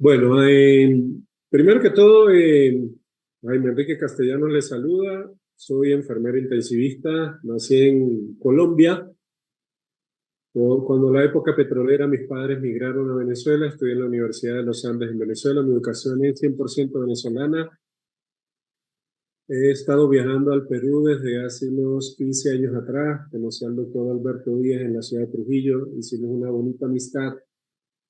Bueno, primero que todo, Jaime Enrique Castellanos le saluda. Soy enfermero intensivista, nací en Colombia. Cuando la época petrolera, mis padres migraron a Venezuela, estudié en la Universidad de los Andes en Venezuela. Mi educación es 100% venezolana. He estado viajando al Perú desde hace unos 15 años atrás. Conocí al doctor Alberto Díaz en la ciudad de Trujillo. Hicimos una bonita amistad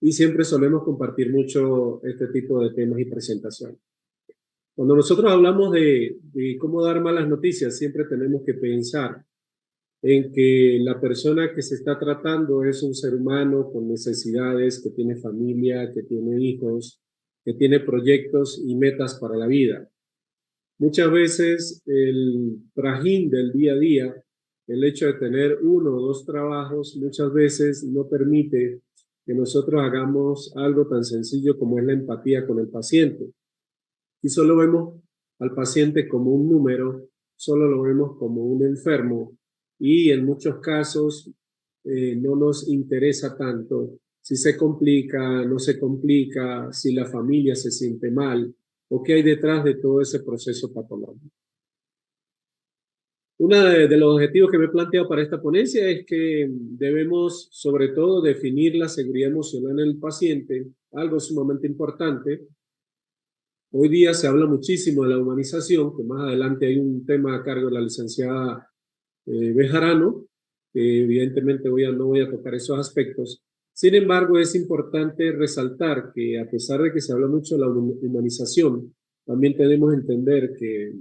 y siempre solemos compartir mucho este tipo de temas y presentaciones. Cuando nosotros hablamos de cómo dar malas noticias, siempre tenemos que pensar en que la persona que se está tratando es un ser humano con necesidades, que tiene familia, que tiene hijos, que tiene proyectos y metas para la vida. Muchas veces el trajín del día a día, el hecho de tener uno o dos trabajos, muchas veces no permite que nosotros hagamos algo tan sencillo como es la empatía con el paciente. Y solo vemos al paciente como un número, solo lo vemos como un enfermo y en muchos casos no nos interesa tanto si se complica, no se complica, si la familia se siente mal o qué hay detrás de todo ese proceso patológico. Uno de los objetivos que me he planteado para esta ponencia es que debemos sobre todo definir la seguridad emocional en el paciente, algo sumamente importante. Hoy día se habla muchísimo de la humanización, que más adelante hay un tema a cargo de la licenciada Bejarano, que evidentemente no voy a tocar esos aspectos. Sin embargo, es importante resaltar que a pesar de que se habla mucho de la humanización, también tenemos que entender que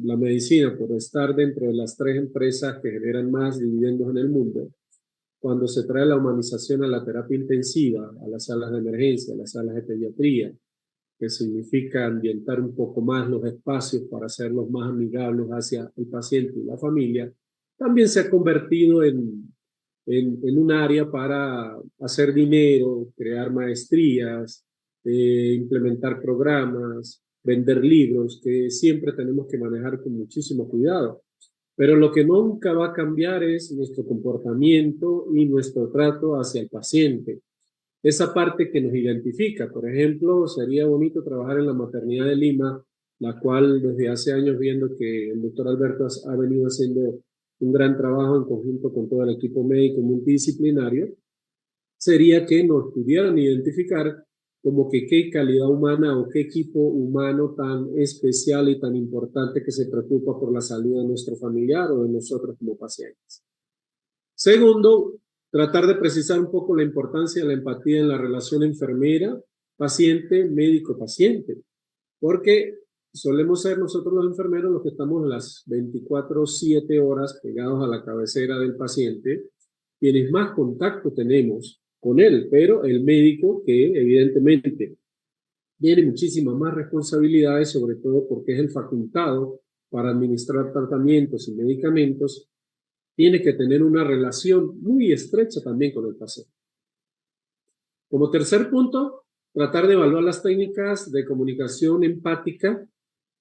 la medicina, por estar dentro de las tres empresas que generan más dividendos en el mundo, cuando se trae la humanización a la terapia intensiva, a las salas de emergencia, a las salas de pediatría, que significa ambientar un poco más los espacios para hacerlos más amigables hacia el paciente y la familia, también se ha convertido en un área para hacer dinero, crear maestrías, implementar programas, vender libros, que siempre tenemos que manejar con muchísimo cuidado. Pero lo que nunca va a cambiar es nuestro comportamiento y nuestro trato hacia el paciente, esa parte que nos identifica. Por ejemplo, sería bonito trabajar en la maternidad de Lima, la cual desde hace años, viendo que el doctor Alberto ha venido haciendo un gran trabajo en conjunto con todo el equipo médico multidisciplinario, sería que nos pudieran identificar como que qué calidad humana o qué equipo humano tan especial y tan importante que se preocupa por la salud de nuestro familiar o de nosotros como pacientes. Segundo, tratar de precisar un poco la importancia de la empatía en la relación enfermera-paciente, médico-paciente, porque solemos ser nosotros los enfermeros los que estamos las 24/7 horas pegados a la cabecera del paciente, quienes más contacto tenemos con él, pero el médico que evidentemente tiene muchísimas más responsabilidades, sobre todo porque es el facultado para administrar tratamientos y medicamentos, tiene que tener una relación muy estrecha también con el paciente. Como tercer punto, tratar de evaluar las técnicas de comunicación empática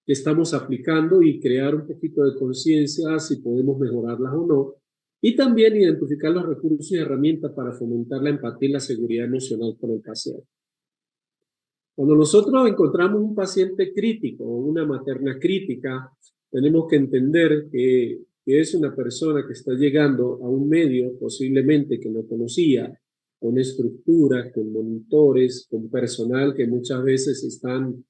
que estamos aplicando y crear un poquito de conciencia si podemos mejorarlas o no. Y también identificar los recursos y herramientas para fomentar la empatía y la seguridad emocional con el paciente. Cuando nosotros encontramos un paciente crítico o una materna crítica, tenemos que entender que es una persona que está llegando a un medio posiblemente que no conocía, con estructuras, con monitores, con personal que muchas veces están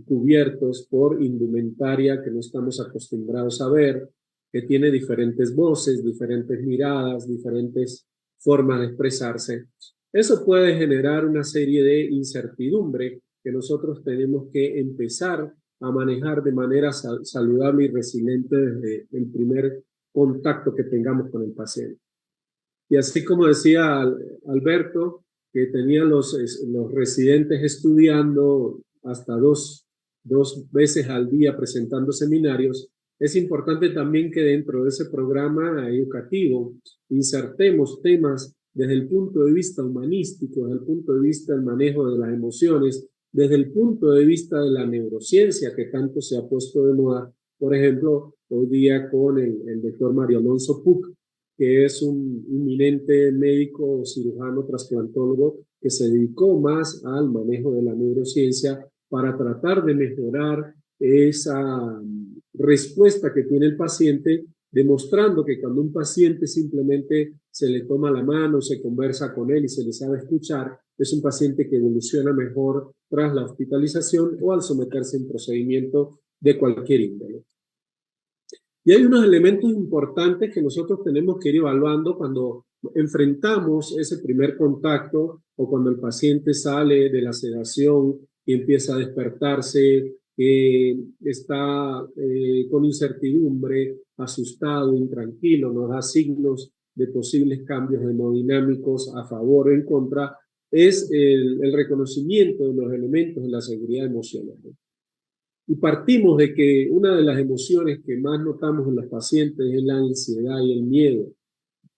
cubiertos por indumentaria que no estamos acostumbrados a ver, que tiene diferentes voces, diferentes miradas, diferentes formas de expresarse. Eso puede generar una serie de incertidumbre que nosotros tenemos que empezar a manejar de manera saludable y resiliente desde el primer contacto que tengamos con el paciente. Y así como decía Alberto, que tenía los residentes estudiando hasta dos veces al día presentando seminarios, es importante también que dentro de ese programa educativo insertemos temas desde el punto de vista humanístico, desde el punto de vista del manejo de las emociones, desde el punto de vista de la neurociencia que tanto se ha puesto de moda, por ejemplo, hoy día con el doctor Mario Alonso Puc, que es un inminente médico cirujano trasplantólogo que se dedicó más al manejo de la neurociencia para tratar de mejorar esa respuesta que tiene el paciente, demostrando que cuando un paciente simplemente se le toma la mano, se conversa con él y se le sabe escuchar, es un paciente que evoluciona mejor tras la hospitalización o al someterse a un procedimiento de cualquier índole. Y hay unos elementos importantes que nosotros tenemos que ir evaluando cuando enfrentamos ese primer contacto o cuando el paciente sale de la sedación y empieza a despertarse, está con incertidumbre, asustado, intranquilo, nos da signos de posibles cambios hemodinámicos a favor o en contra, es el reconocimiento de los elementos de la seguridad emocional. Y partimos de que una de las emociones que más notamos en los pacientes es la ansiedad y el miedo,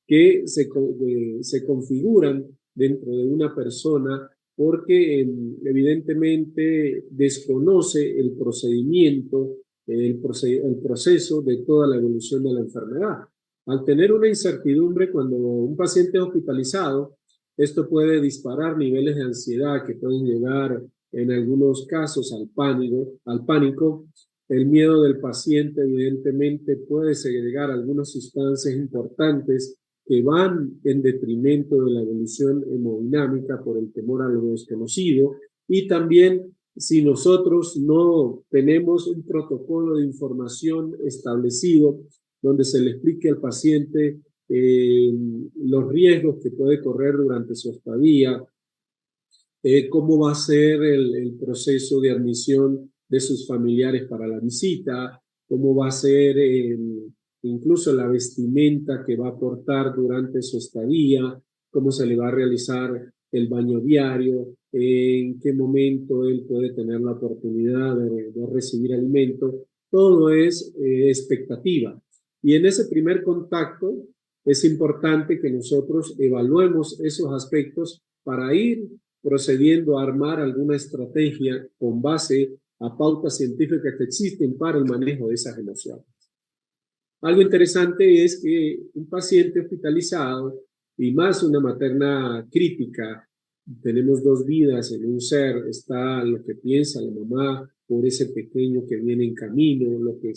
que se configuran dentro de una persona porque evidentemente desconoce el procedimiento, el proceso de toda la evolución de la enfermedad. Al tener una incertidumbre, cuando un paciente es hospitalizado, esto puede disparar niveles de ansiedad que pueden llegar en algunos casos al pánico. El miedo del paciente evidentemente puede segregar algunas sustancias importantes que van en detrimento de la evolución hemodinámica por el temor a lo desconocido, y también si nosotros no tenemos un protocolo de información establecido donde se le explique al paciente los riesgos que puede correr durante su estadía, cómo va a ser el proceso de admisión de sus familiares para la visita, cómo va a ser incluso la vestimenta que va a portar durante su estadía, cómo se le va a realizar el baño diario, en qué momento él puede tener la oportunidad de recibir alimento. Todo es expectativa. Y en ese primer contacto es importante que nosotros evaluemos esos aspectos para ir procediendo a armar alguna estrategia con base a pautas científicas que existen para el manejo de esas emociones. Algo interesante es que un paciente hospitalizado, y más una materna crítica, tenemos dos vidas en un ser, está lo que piensa la mamá por ese pequeño que viene en camino, lo que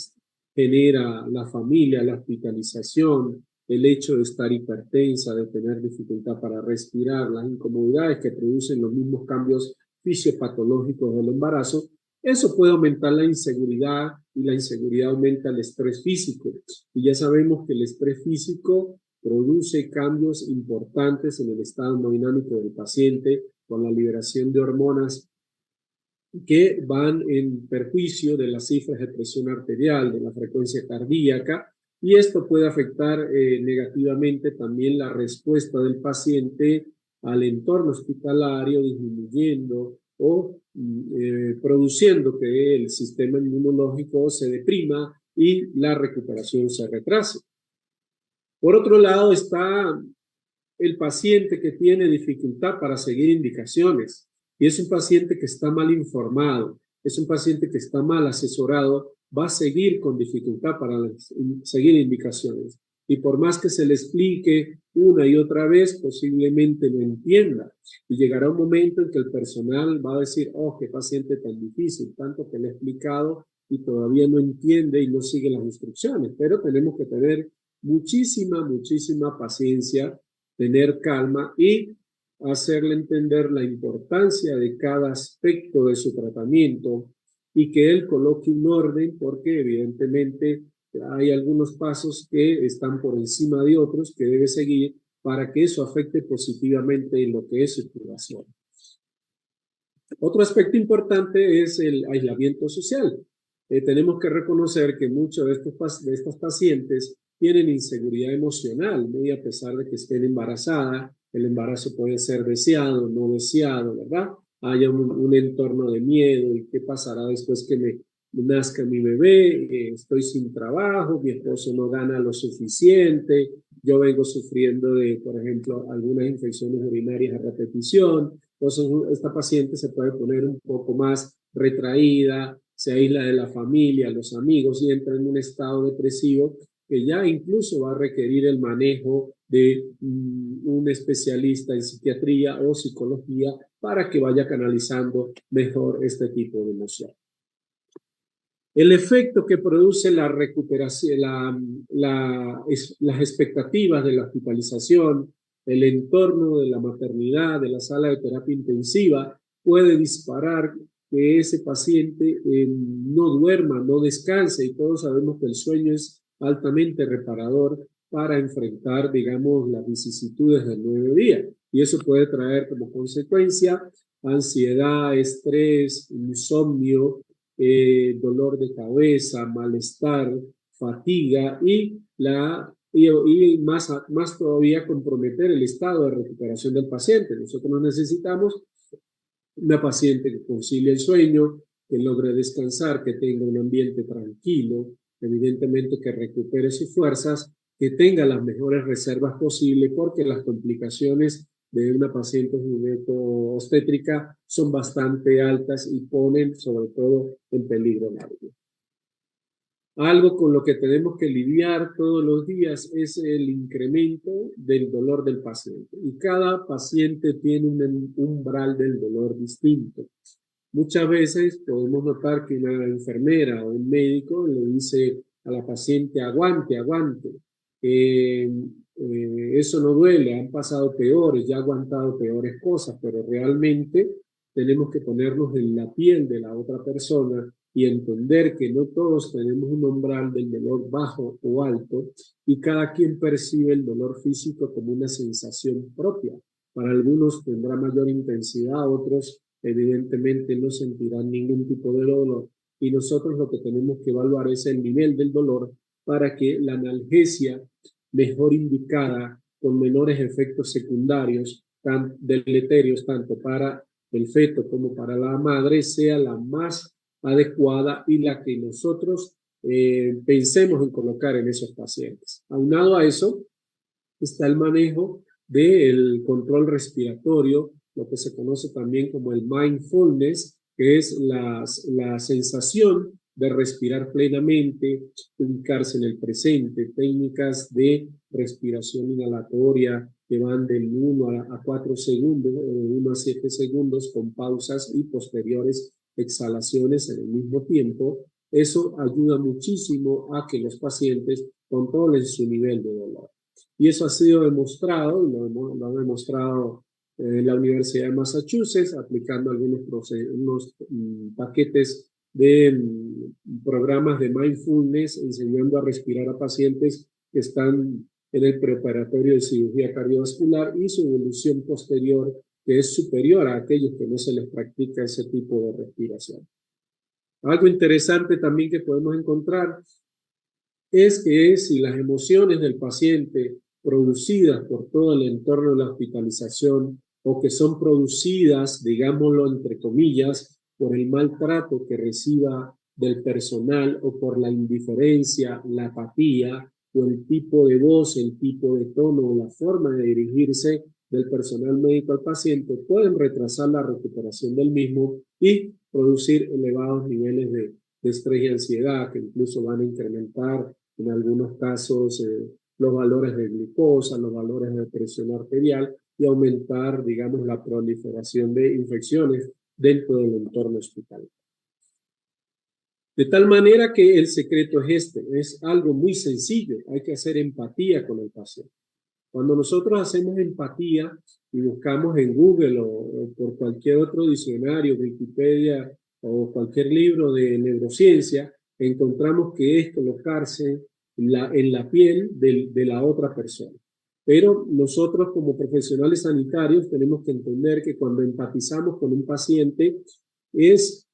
genera la familia, la hospitalización, el hecho de estar hipertensa, de tener dificultad para respirar, las incomodidades que producen los mismos cambios fisiopatológicos del embarazo. Eso puede aumentar la inseguridad, y la inseguridad aumenta el estrés físico. Y ya sabemos que el estrés físico produce cambios importantes en el estado hemodinámico del paciente con la liberación de hormonas que van en perjuicio de las cifras de presión arterial, de la frecuencia cardíaca, y esto puede afectar negativamente también la respuesta del paciente al entorno hospitalario, disminuyendo o produciendo que el sistema inmunológico se deprima y la recuperación se retrase. Por otro lado está el paciente que tiene dificultad para seguir indicaciones, y es un paciente que está mal informado, es un paciente que está mal asesorado, va a seguir con dificultad para seguir indicaciones. Y por más que se le explique una y otra vez, posiblemente no entienda. Y llegará un momento en que el personal va a decir, oh, qué paciente tan difícil, tanto que le he explicado y todavía no entiende y no sigue las instrucciones. Pero tenemos que tener muchísima paciencia, tener calma y hacerle entender la importancia de cada aspecto de su tratamiento y que él coloque un orden, porque evidentemente hay algunos pasos que están por encima de otros que debe seguir para que eso afecte positivamente en lo que es su curación. Otro aspecto importante es el aislamiento social. Tenemos que reconocer que muchos de estos pacientes tienen inseguridad emocional, muy a pesar de que estén embarazadas. El embarazo puede ser deseado, no deseado, ¿verdad? Haya un entorno de miedo, y qué pasará después que me nazca mi bebé, estoy sin trabajo, mi esposo no gana lo suficiente, yo vengo sufriendo de, por ejemplo, algunas infecciones urinarias a repetición. Entonces esta paciente se puede poner un poco más retraída, se aísla de la familia, los amigos y entra en un estado depresivo que ya incluso va a requerir el manejo de un especialista en psiquiatría o psicología para que vaya canalizando mejor este tipo de emoción. El efecto que produce la recuperación, las expectativas de la hospitalización, el entorno de la maternidad, de la sala de terapia intensiva, puede disparar que ese paciente no duerma, no descanse, y todos sabemos que el sueño es altamente reparador para enfrentar, digamos, las vicisitudes del nuevo día. Y eso puede traer como consecuencia ansiedad, estrés, insomnio, dolor de cabeza, malestar, fatiga y más todavía comprometer el estado de recuperación del paciente. Nosotros necesitamos una paciente que concilie el sueño, que logre descansar, que tenga un ambiente tranquilo, evidentemente que recupere sus fuerzas, que tenga las mejores reservas posibles, porque las complicaciones de una paciente gineco-obstétrica son bastante altas y ponen sobre todo en peligro la vida. Algo con lo que tenemos que lidiar todos los días es el incremento del dolor del paciente. Y cada paciente tiene un umbral del dolor distinto. Muchas veces podemos notar que una enfermera o un médico le dice a la paciente, aguante, aguante. Eso no duele, han pasado peores, ya ha aguantado peores cosas, pero realmente tenemos que ponernos en la piel de la otra persona y entender que no todos tenemos un umbral del dolor bajo o alto, y cada quien percibe el dolor físico como una sensación propia. Para algunos tendrá mayor intensidad, otros evidentemente no sentirán ningún tipo de dolor, y nosotros lo que tenemos que evaluar es el nivel del dolor para que la analgesia mejor indicada, con menores efectos secundarios, tan deleterios tanto para el feto como para la madre, sea la más adecuada y la que nosotros pensemos en colocar en esos pacientes. Aunado a eso, está el manejo del control respiratorio, lo que se conoce también como el mindfulness, que es la sensación de respirar plenamente, ubicarse en el presente, técnicas de respiración inhalatoria que van del 1 a 4 segundos, 1 a 7 segundos, con pausas y posteriores exhalaciones en el mismo tiempo. Eso ayuda muchísimo a que los pacientes controlen su nivel de dolor. Y eso ha sido demostrado, lo ha demostrado la Universidad de Massachusetts, aplicando unos paquetes de programas de mindfulness, enseñando a respirar a pacientes que están en el preparatorio de cirugía cardiovascular, y su evolución posterior, que es superior a aquellos que no se les practica ese tipo de respiración. Algo interesante también que podemos encontrar es que si las emociones del paciente producidas por todo el entorno de la hospitalización, o que son producidas, digámoslo entre comillas, por el maltrato que reciba del personal, o por la indiferencia, la apatía, o el tipo de voz, el tipo de tono, o la forma de dirigirse del personal médico al paciente, pueden retrasar la recuperación del mismo y producir elevados niveles de estrés y ansiedad, que incluso van a incrementar en algunos casos los valores de glucosa, los valores de presión arterial, y aumentar, digamos, la proliferación de infecciones dentro del entorno hospitalario. De tal manera que el secreto es algo muy sencillo: hay que hacer empatía con el paciente. Cuando nosotros hacemos empatía y buscamos en Google o por cualquier otro diccionario, Wikipedia o cualquier libro de neurociencia, encontramos que es colocarse en la piel de la otra persona. Pero nosotros, como profesionales sanitarios, tenemos que entender que cuando empatizamos con un paciente es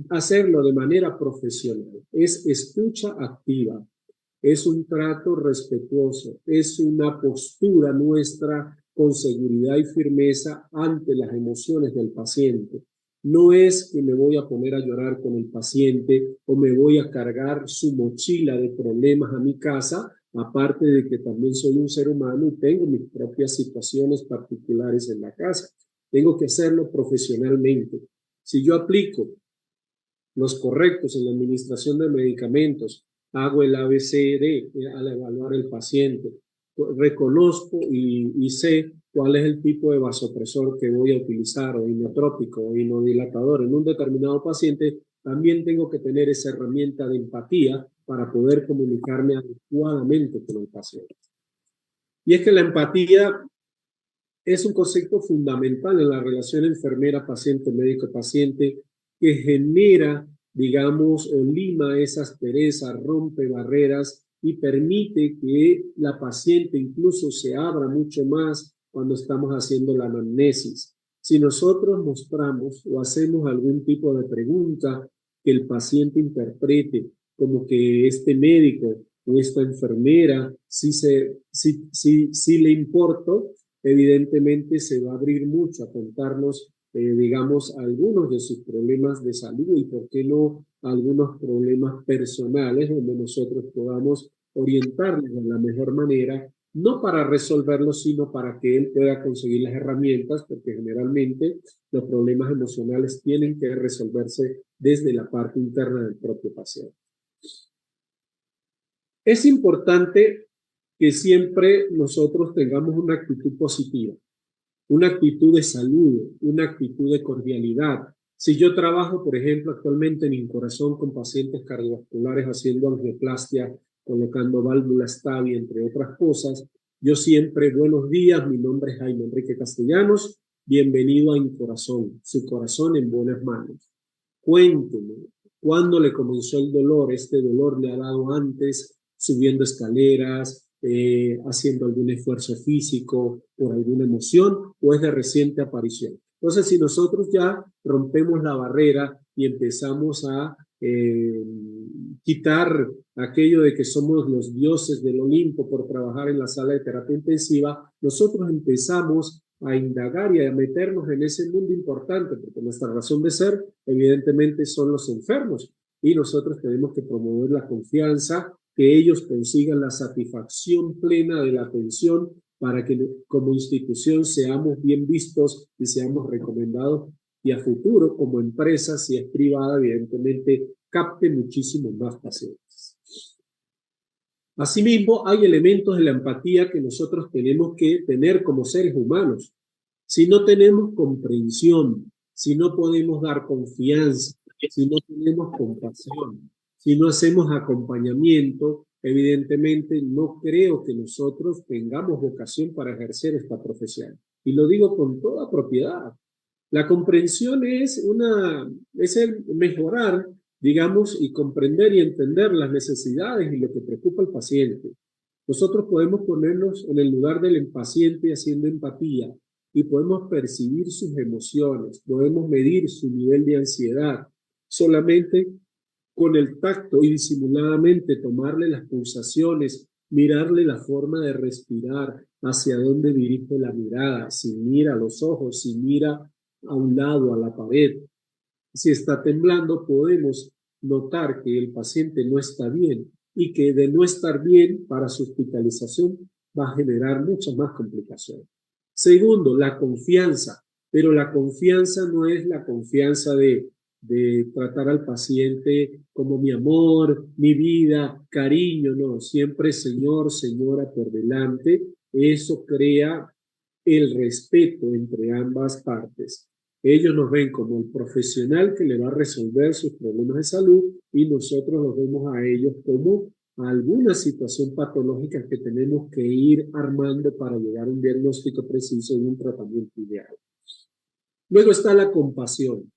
hacerlo de manera profesional, es escucha activa, es un trato respetuoso, es una postura nuestra con seguridad y firmeza ante las emociones del paciente. No es que me voy a poner a llorar con el paciente o me voy a cargar su mochila de problemas a mi casa, aparte de que también soy un ser humano y tengo mis propias situaciones particulares en la casa. Tengo que hacerlo profesionalmente. Si yo aplico los correctos en la administración de medicamentos, hago el ABCD al evaluar el paciente. Reconozco y sé cuál es el tipo de vasopresor que voy a utilizar, o inotrópico o inodilatador en un determinado paciente. También tengo que tener esa herramienta de empatía para poder comunicarme adecuadamente con el paciente. Y es que la empatía es un concepto fundamental en la relación enfermera-paciente, médico-paciente, que genera, digamos, o lima esa aspereza, rompe barreras y permite que la paciente incluso se abra mucho más cuando estamos haciendo la anamnesis. Si nosotros mostramos o hacemos algún tipo de pregunta que el paciente interprete como que este médico o esta enfermera sí le importo, evidentemente se va a abrir mucho a contarnos, digamos, algunos de sus problemas de salud y, por qué no, algunos problemas personales donde nosotros podamos orientarles de la mejor manera, no para resolverlos, sino para que él pueda conseguir las herramientas, porque generalmente los problemas emocionales tienen que resolverse desde la parte interna del propio paciente. Es importante que siempre nosotros tengamos una actitud positiva, una actitud de salud, una actitud de cordialidad. Si yo trabajo, por ejemplo, actualmente en Incorazón con pacientes cardiovasculares haciendo angioplastia, colocando válvulas TAVI, entre otras cosas, yo siempre, buenos días, mi nombre es Jaime Enrique Castellanos, bienvenido a Incorazón, su corazón en buenas manos. Cuénteme, ¿cuándo le comenzó el dolor? ¿Este dolor le ha dado antes subiendo escaleras, haciendo algún esfuerzo físico por alguna emoción, o es de reciente aparición? Entonces, si nosotros ya rompemos la barrera y empezamos a quitar aquello de que somos los dioses del Olimpo por trabajar en la sala de terapia intensiva, nosotros empezamos a indagar y a meternos en ese mundo importante, porque nuestra razón de ser, evidentemente, son los enfermos, y nosotros tenemos que promover la confianza, que ellos consigan la satisfacción plena de la atención para que como institución seamos bien vistos y seamos recomendados, y a futuro como empresa, si es privada, evidentemente capte muchísimos más pacientes. Asimismo, hay elementos de la empatía que nosotros tenemos que tener como seres humanos. Si no tenemos comprensión, si no podemos dar confianza, si no tenemos compasión, si no hacemos acompañamiento, evidentemente no creo que nosotros tengamos vocación para ejercer esta profesión. Y lo digo con toda propiedad. La comprensión es el mejorar, digamos, y comprender y entender las necesidades y lo que preocupa al paciente. Nosotros podemos ponernos en el lugar del paciente haciendo empatía y podemos percibir sus emociones, podemos medir su nivel de ansiedad, solamente con el tacto y disimuladamente tomarle las pulsaciones, mirarle la forma de respirar, hacia dónde dirige la mirada, si mira a los ojos, si mira a un lado, a la pared. Si está temblando, podemos notar que el paciente no está bien y que de no estar bien, para su hospitalización va a generar muchas más complicaciones. Segundo, la confianza, pero la confianza no es la confianza de tratar al paciente como mi amor, mi vida, cariño, no, siempre señor, señora por delante. Eso crea el respeto entre ambas partes. Ellos nos ven como el profesional que le va a resolver sus problemas de salud, y nosotros los vemos a ellos como alguna situación patológica que tenemos que ir armando para llegar a un diagnóstico preciso y un tratamiento ideal. Luego está la compasión.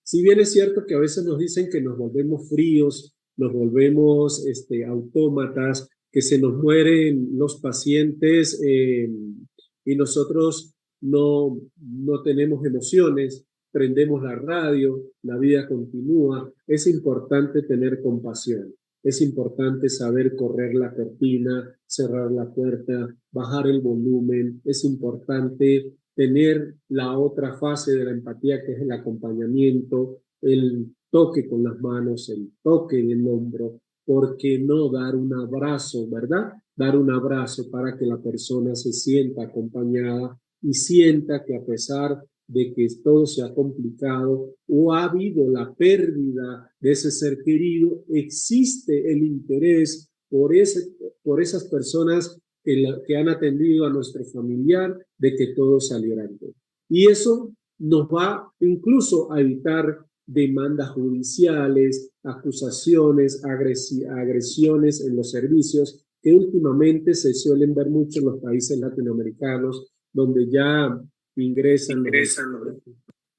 Si bien es cierto que a veces nos dicen que nos volvemos fríos, nos volvemos autómatas, que se nos mueren los pacientes y nosotros no tenemos emociones, prendemos la radio, la vida continúa. Es importante tener compasión. Es importante saber correr la cortina, cerrar la puerta, bajar el volumen. Es importante tener la otra fase de la empatía, que es el acompañamiento, el toque con las manos, el toque del hombro. ¿Por qué no dar un abrazo, verdad? Dar un abrazo para que la persona se sienta acompañada y sienta que, a pesar de que todo se ha complicado o ha habido la pérdida de ese ser querido, existe el interés por esas personas que han atendido a nuestro familiar de que todo saliera bien. Y eso nos va incluso a evitar demandas judiciales, acusaciones, agresiones en los servicios que últimamente se suelen ver mucho en los países latinoamericanos, donde ya ingresan,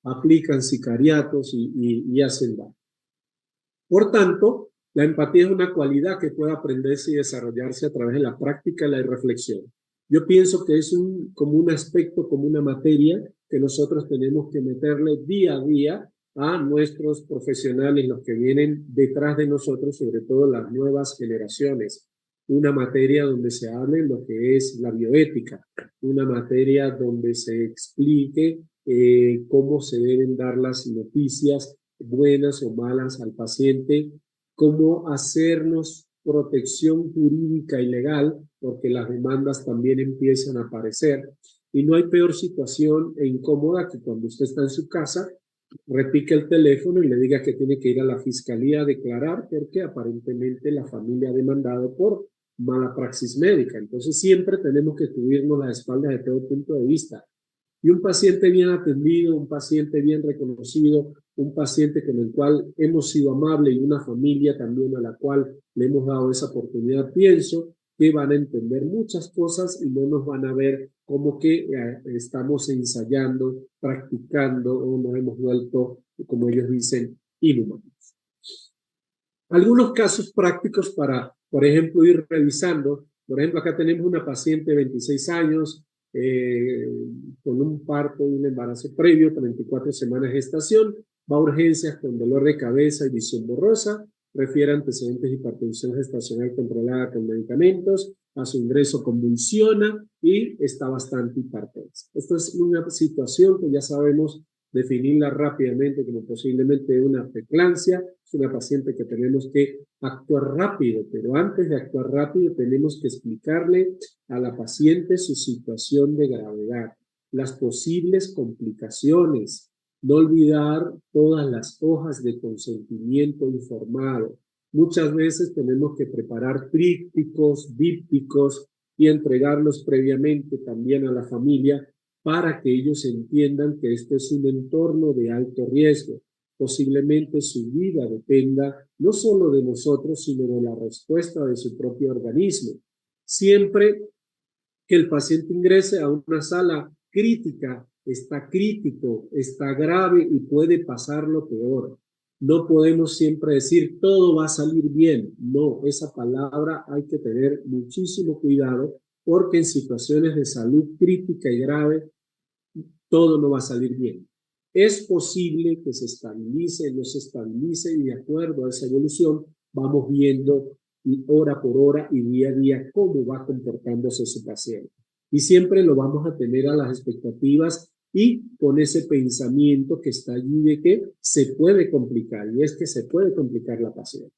aplican sicariatos y hacen daño. Por tanto, la empatía es una cualidad que puede aprenderse y desarrollarse a través de la práctica y la reflexión. Yo pienso que es como un aspecto, como una materia que nosotros tenemos que meterle día a día a nuestros profesionales, los que vienen detrás de nosotros, sobre todo las nuevas generaciones. Una materia donde se hable lo que es la bioética, una materia donde se explique cómo se deben dar las noticias buenas o malas al paciente, cómo hacernos protección jurídica y legal, porque las demandas también empiezan a aparecer. Y no hay peor situación e incómoda que cuando usted está en su casa, repique el teléfono y le diga que tiene que ir a la fiscalía a declarar porque aparentemente la familia ha demandado por mala praxis médica. Entonces siempre tenemos que cubrirnos las espaldas de todo punto de vista. Y un paciente bien atendido, un paciente bien reconocido, un paciente con el cual hemos sido amables y una familia también a la cual le hemos dado esa oportunidad, pienso que van a entender muchas cosas y no nos van a ver como que estamos ensayando, practicando o nos hemos vuelto, como ellos dicen, inhumanos. Algunos casos prácticos para, por ejemplo, ir revisando. Por ejemplo, acá tenemos una paciente de 26 años, con un parto y un embarazo previo, 34 semanas de gestación, va a urgencias con dolor de cabeza y visión borrosa, refiere antecedentes de hipertensión gestacional controlada con medicamentos, a su ingreso convulsiona y está bastante hipertensa. Esta es una situación que ya sabemos definirla rápidamente como posiblemente una preeclampsia. Es una paciente que tenemos que actuar rápido, pero antes de actuar rápido tenemos que explicarle a la paciente su situación de gravedad, las posibles complicaciones, no olvidar todas las hojas de consentimiento informado. Muchas veces tenemos que preparar trípticos, dípticos y entregarlos previamente también a la familia para que ellos entiendan que este es un entorno de alto riesgo. Posiblemente su vida dependa no solo de nosotros, sino de la respuesta de su propio organismo. Siempre que el paciente ingrese a una sala crítica, está crítico, está grave y puede pasar lo peor. No podemos siempre decir todo va a salir bien. No, esa palabra hay que tener muchísimo cuidado porque en situaciones de salud crítica y grave todo no va a salir bien. Es posible que se estabilice, no se estabilice y de acuerdo a esa evolución vamos viendo hora por hora y día a día cómo va comportándose su paciente. Y siempre lo vamos a tener a las expectativas y con ese pensamiento que está allí de que se puede complicar, y es que se puede complicar la paciente.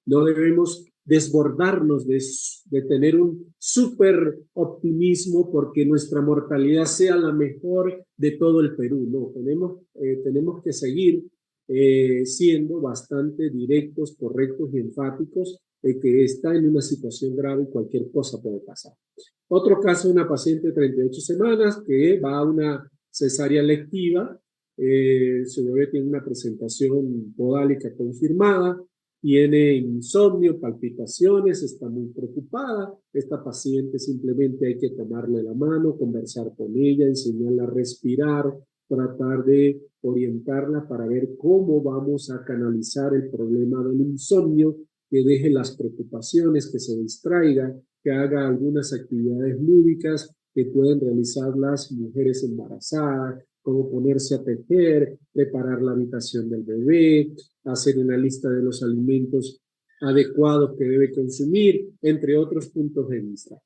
No debemos desbordarnos de tener un súper optimismo porque nuestra mortalidad sea la mejor de todo el Perú. No, tenemos que seguir siendo bastante directos, correctos y enfáticos de que está en una situación grave y cualquier cosa puede pasar. Otro caso, una paciente de 38 semanas que va a una cesárea electiva. Su bebé tiene una presentación podálica confirmada, tiene insomnio, palpitaciones, está muy preocupada. Esta paciente simplemente hay que tomarle la mano, conversar con ella, enseñarla a respirar, tratar de orientarla para ver cómo vamos a canalizar el problema del insomnio, que deje las preocupaciones, que se distraiga, que haga algunas actividades lúdicas que pueden realizar las mujeres embarazadas, como ponerse a tejer, preparar la habitación del bebé, hacer una lista de los alimentos adecuados que debe consumir, entre otros puntos de vista.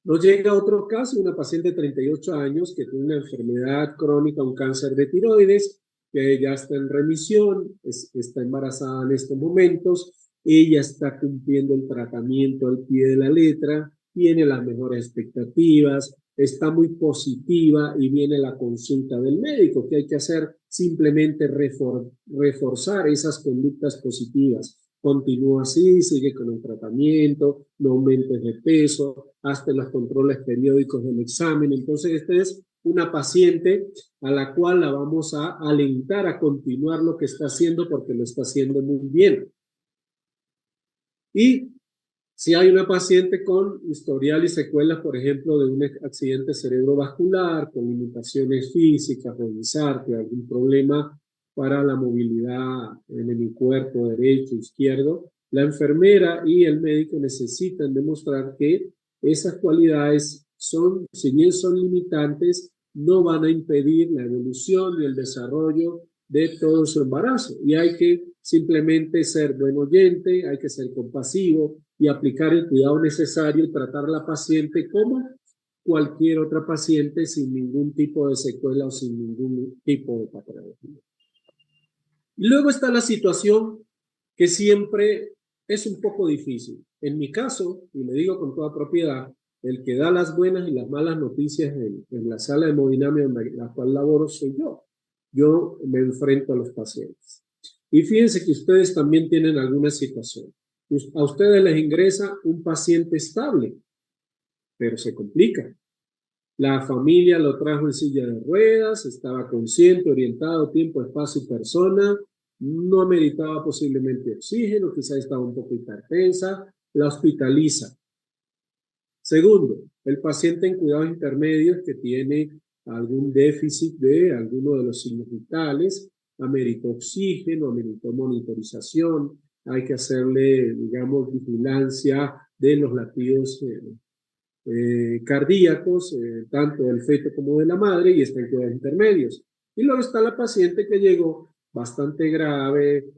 Nos llega otro caso, una paciente de 38 años que tiene una enfermedad crónica, un cáncer de tiroides, que ya está en remisión, está embarazada en estos momentos, ella está cumpliendo el tratamiento al pie de la letra, tiene las mejores expectativas, está muy positiva y viene la consulta del médico. ¿Qué hay que hacer? Simplemente reforzar esas conductas positivas. Continúa así, sigue con el tratamiento, no aumentes de peso, hazte los controles periódicos del examen. Entonces, esta es una paciente a la cual la vamos a alentar a continuar lo que está haciendo porque lo está haciendo muy bien. Y si hay una paciente con historial y secuelas, por ejemplo, de un accidente cerebrovascular, con limitaciones físicas, revisarte, algún problema para la movilidad en el cuerpo derecho, izquierdo, la enfermera y el médico necesitan demostrar que esas cualidades son, si bien son limitantes, no van a impedir la evolución y el desarrollo de todo su embarazo. Y hay que simplemente ser buen oyente, hay que ser compasivo y aplicar el cuidado necesario y tratar a la paciente como cualquier otra paciente sin ningún tipo de secuela o sin ningún tipo de patología. Y luego está la situación que siempre es un poco difícil. En mi caso, y le digo con toda propiedad, el que da las buenas y las malas noticias en la sala de hemodinamia en la cual laboro soy yo. Yo me enfrento a los pacientes. Y fíjense que ustedes también tienen alguna situación. A ustedes les ingresa un paciente estable, pero se complica. La familia lo trajo en silla de ruedas, estaba consciente, orientado, tiempo, espacio y persona, no ameritaba posiblemente oxígeno, quizás estaba un poco hipertensa, la hospitaliza. Segundo, el paciente en cuidados intermedios que tiene algún déficit de alguno de los signos vitales, ameritó oxígeno, ameritó monitorización, hay que hacerle, digamos, vigilancia de los latidos cardíacos, tanto del feto como de la madre, y está en cuidados intermedios. Y luego está la paciente que llegó bastante grave,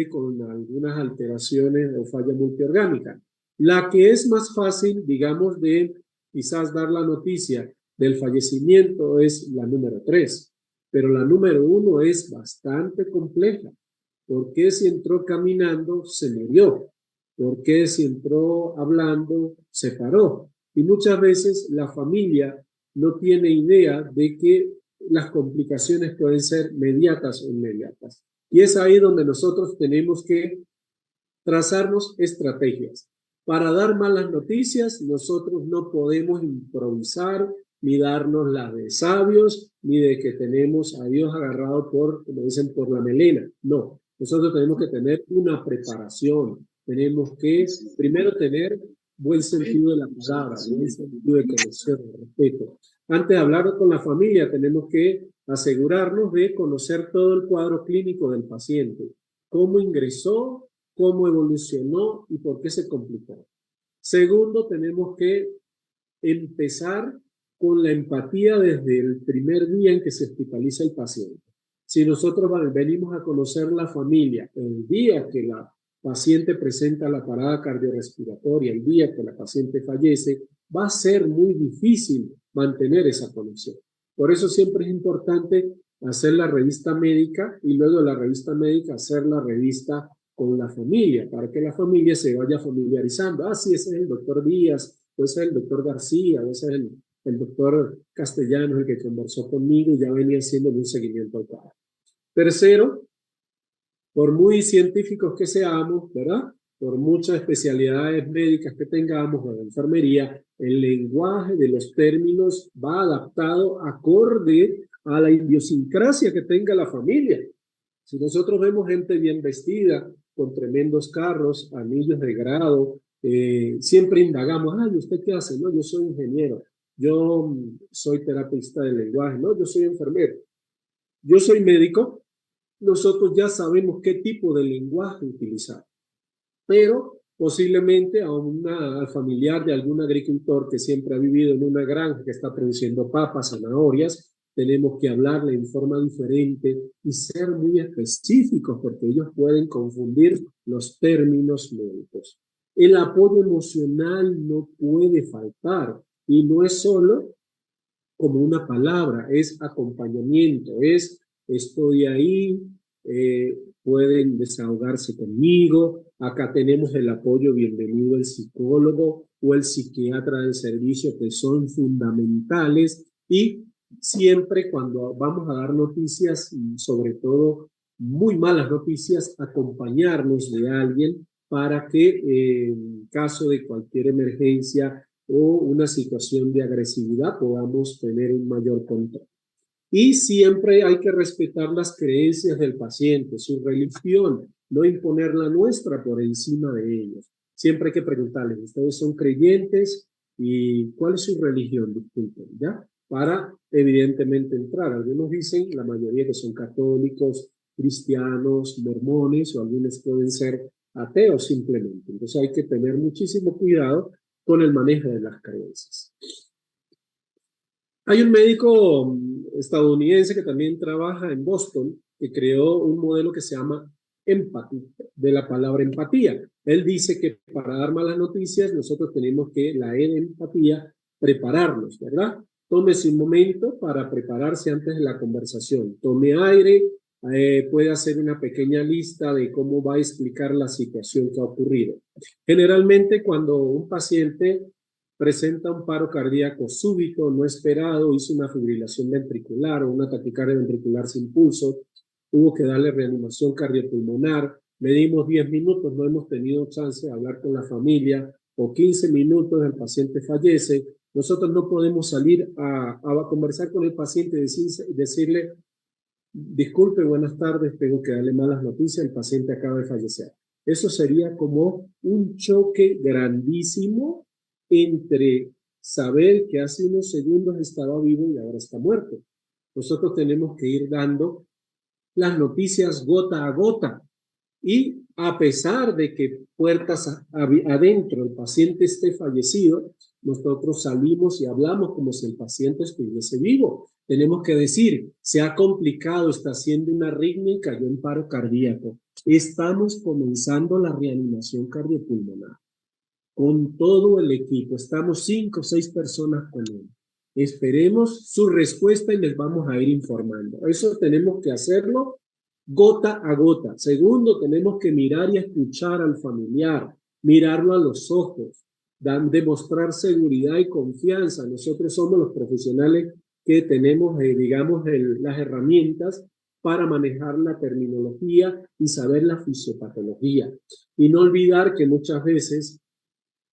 con algunas alteraciones o falla multiorgánica. La que es más fácil, digamos, de quizás dar la noticia del fallecimiento es la número 3, pero la número 1 es bastante compleja. ¿Por qué si entró caminando se murió? ¿Por qué si entró hablando se paró? Y muchas veces la familia no tiene idea de que las complicaciones pueden ser mediatas o inmediatas. Y es ahí donde nosotros tenemos que trazarnos estrategias. Para dar malas noticias, nosotros no podemos improvisar, ni darnos las de sabios, ni de que tenemos a Dios agarrado por, como dicen, por la melena. No, nosotros tenemos que tener una preparación. Tenemos que primero tener buen sentido de la palabra, buen sentido de conocer, de respeto. Antes de hablar con la familia, tenemos que asegurarnos de conocer todo el cuadro clínico del paciente. Cómo ingresó, cómo evolucionó y por qué se complicó. Segundo, tenemos que empezar con la empatía desde el primer día en que se hospitaliza el paciente. Si nosotros venimos a conocer la familia el día que la paciente presenta la parada cardiorrespiratoria, el día que la paciente fallece, va a ser muy difícil mantener esa conexión. Por eso siempre es importante hacer la revista médica y luego de la revista médica hacer la revista con la familia, para que la familia se vaya familiarizando. Ah, sí, ese es el doctor Díaz, o ese es el doctor García, o ese es el doctor Castellanos, el que conversó conmigo y ya venía haciendo un seguimiento al cuadro. Tercero, por muy científicos que seamos, ¿verdad? Por muchas especialidades médicas que tengamos o de enfermería, el lenguaje de los términos va adaptado acorde a la idiosincrasia que tenga la familia. Si nosotros vemos gente bien vestida, con tremendos carros, anillos de grado, siempre indagamos, ay, ¿usted qué hace? No, yo soy ingeniero, yo soy terapeuta del lenguaje, no, yo soy enfermero, yo soy médico. Nosotros ya sabemos qué tipo de lenguaje utilizar, pero posiblemente al familiar de algún agricultor que siempre ha vivido en una granja que está produciendo papas, zanahorias, tenemos que hablarle en forma diferente y ser muy específicos porque ellos pueden confundir los términos médicos. El apoyo emocional no puede faltar y no es solo como una palabra, es acompañamiento, es estoy ahí, pueden desahogarse conmigo. Acá tenemos el apoyo, bienvenido el psicólogo o el psiquiatra del servicio, que son fundamentales. Y siempre cuando vamos a dar noticias, y sobre todo muy malas noticias, acompañarnos de alguien para que en caso de cualquier emergencia o una situación de agresividad podamos tener un mayor control. Y siempre hay que respetar las creencias del paciente, su religión, no imponer la nuestra por encima de ellos. Siempre hay que preguntarles, ¿ustedes son creyentes? ¿Y cuál es su religión? Disculpen, ¿ya? Para evidentemente entrar. Algunos dicen, la mayoría, que son católicos, cristianos, mormones, o algunos pueden ser ateos simplemente. Entonces hay que tener muchísimo cuidado con el manejo de las creencias. Hay un médico estadounidense que también trabaja en Boston, que creó un modelo que se llama empatía, de la palabra empatía. Él dice que para dar malas noticias nosotros tenemos que, la E de empatía, prepararnos, ¿verdad? Tómese un momento para prepararse antes de la conversación. Tome aire, puede hacer una pequeña lista de cómo va a explicar la situación que ha ocurrido. Generalmente cuando un paciente presenta un paro cardíaco súbito, no esperado, hizo una fibrilación ventricular o una taquicardia ventricular sin pulso, tuvo que darle reanimación cardiopulmonar, le dimos 10 minutos, no hemos tenido chance de hablar con la familia, o 15 minutos, el paciente fallece. Nosotros no podemos salir a conversar con el paciente y decirle, disculpe, buenas tardes, tengo que darle malas noticias, el paciente acaba de fallecer. Eso sería como un choque grandísimo entre saber que hace unos segundos estaba vivo y ahora está muerto. Nosotros tenemos que ir dando las noticias gota a gota. Y a pesar de que puertas adentro el paciente esté fallecido, nosotros salimos y hablamos como si el paciente estuviese vivo. Tenemos que decir, se ha complicado, está haciendo una arritmia y cayó en paro cardíaco. Estamos comenzando la reanimación cardiopulmonar con todo el equipo. Estamos 5 o 6 personas con él. Esperemos su respuesta y les vamos a ir informando. Eso tenemos que hacerlo gota a gota. Segundo, tenemos que mirar y escuchar al familiar, mirarlo a los ojos, demostrar seguridad y confianza. Nosotros somos los profesionales que tenemos, digamos, las herramientas para manejar la terminología y saber la fisiopatología. Y no olvidar que muchas veces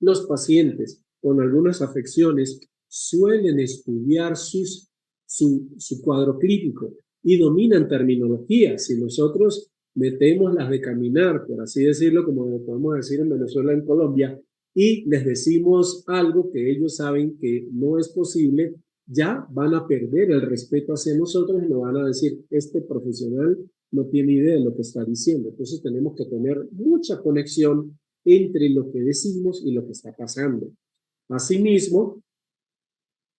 los pacientes con algunas afecciones suelen estudiar su cuadro clínico y dominan terminología. Si nosotros metemos las de caminar, por así decirlo, como podemos decir en Venezuela, en Colombia, y les decimos algo que ellos saben que no es posible, ya van a perder el respeto hacia nosotros y nos van a decir, este profesional no tiene idea de lo que está diciendo. Entonces tenemos que tener mucha conexión entre lo que decimos y lo que está pasando. Asimismo,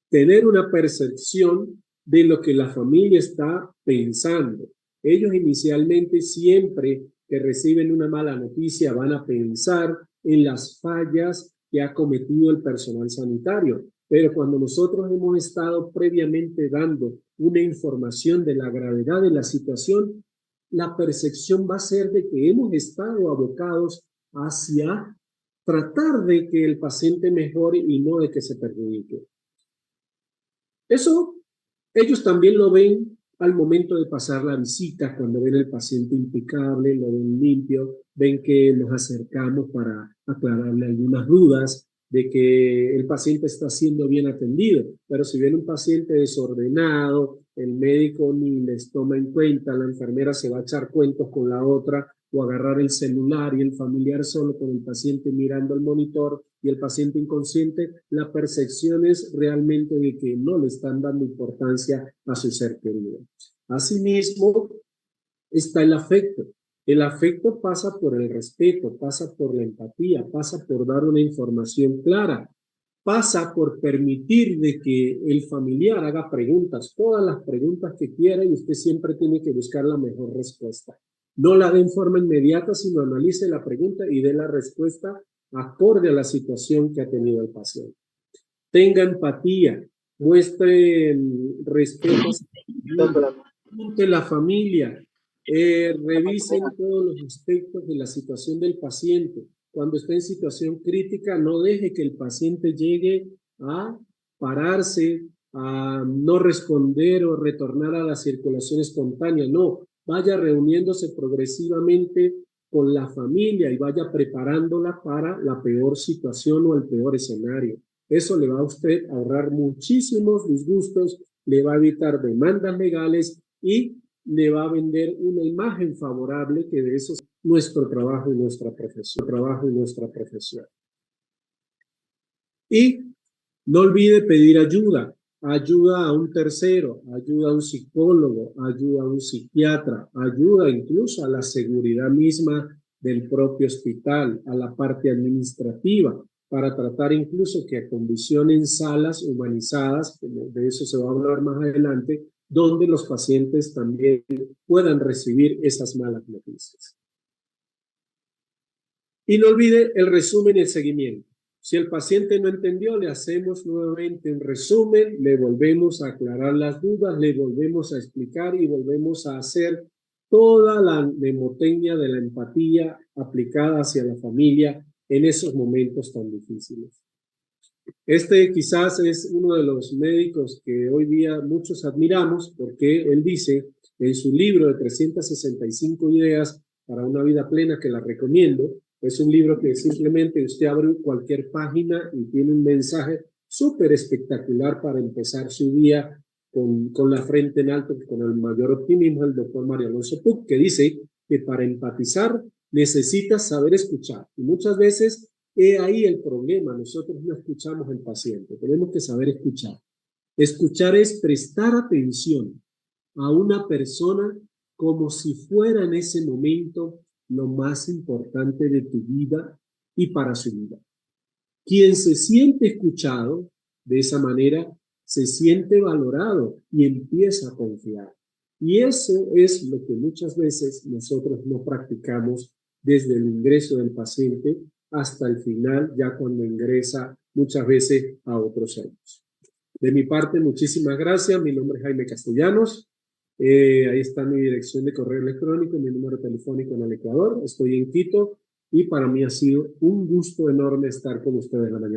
tener una percepción de lo que la familia está pensando. Ellos inicialmente, siempre que reciben una mala noticia, van a pensar en las fallas que ha cometido el personal sanitario. Pero cuando nosotros hemos estado previamente dando una información de la gravedad de la situación, la percepción va a ser de que hemos estado abocados hacia tratar de que el paciente mejore y no de que se perjudique. Eso ellos también lo ven al momento de pasar la visita, cuando ven el paciente impecable, lo ven limpio, ven que nos acercamos para aclararle algunas dudas de que el paciente está siendo bien atendido. Pero si viene un paciente desordenado, el médico ni les toma en cuenta, la enfermera se va a echar cuentos con la otra, o agarrar el celular y el familiar solo con el paciente mirando el monitor y el paciente inconsciente, la percepción es realmente de que no le están dando importancia a su ser querido. Asimismo, está el afecto. El afecto pasa por el respeto, pasa por la empatía, pasa por dar una información clara, pasa por permitir de que el familiar haga preguntas, todas las preguntas que quiera, y usted siempre tiene que buscar la mejor respuesta. No la dé en forma inmediata, sino analice la pregunta y dé la respuesta acorde a la situación que ha tenido el paciente. Tenga empatía, muestre respeto ante la familia, Revisen todos los aspectos de la situación del paciente. Cuando está en situación crítica, no deje que el paciente llegue a pararse, a no responder o retornar a la circulación espontánea. No, vaya reuniéndose progresivamente con la familia y vaya preparándola para la peor situación o el peor escenario. Eso le va a usted ahorrar muchísimos disgustos, le va a evitar demandas legales y le va a vender una imagen favorable, que de eso es nuestro trabajo y nuestra profesión. Y no olvide pedir ayuda a un tercero, ayuda a un psicólogo, ayuda a un psiquiatra, ayuda incluso a la seguridad misma del propio hospital, a la parte administrativa, para tratar incluso que acondicionen salas humanizadas, como de eso se va a hablar más adelante, donde los pacientes también puedan recibir esas malas noticias. Y no olvide el resumen y el seguimiento. Si el paciente no entendió, le hacemos nuevamente un resumen, le volvemos a aclarar las dudas, le volvemos a explicar y volvemos a hacer toda la mnemotecnia de la empatía aplicada hacia la familia en esos momentos tan difíciles. Este quizás es uno de los médicos que hoy día muchos admiramos, porque él dice en su libro de 365 ideas para una vida plena, que la recomiendo. Es un libro que simplemente usted abre cualquier página y tiene un mensaje súper espectacular para empezar su día con la frente en alto, con el mayor optimismo, el doctor Mario Alonso Puig, que dice que para empatizar necesitas saber escuchar. Y muchas veces ahí el problema, nosotros no escuchamos al paciente, tenemos que saber escuchar. Escuchar es prestar atención a una persona como si fuera en ese momento lo más importante de tu vida y para su vida. Quien se siente escuchado de esa manera, se siente valorado y empieza a confiar. Y eso es lo que muchas veces nosotros no practicamos desde el ingreso del paciente hasta el final, ya cuando ingresa muchas veces a otros años. De mi parte, muchísimas gracias. Mi nombre es Jaime Castellanos. Ahí está mi dirección de correo electrónico, mi número telefónico en el Ecuador. Estoy en Quito y para mí ha sido un gusto enorme estar con ustedes la mañana.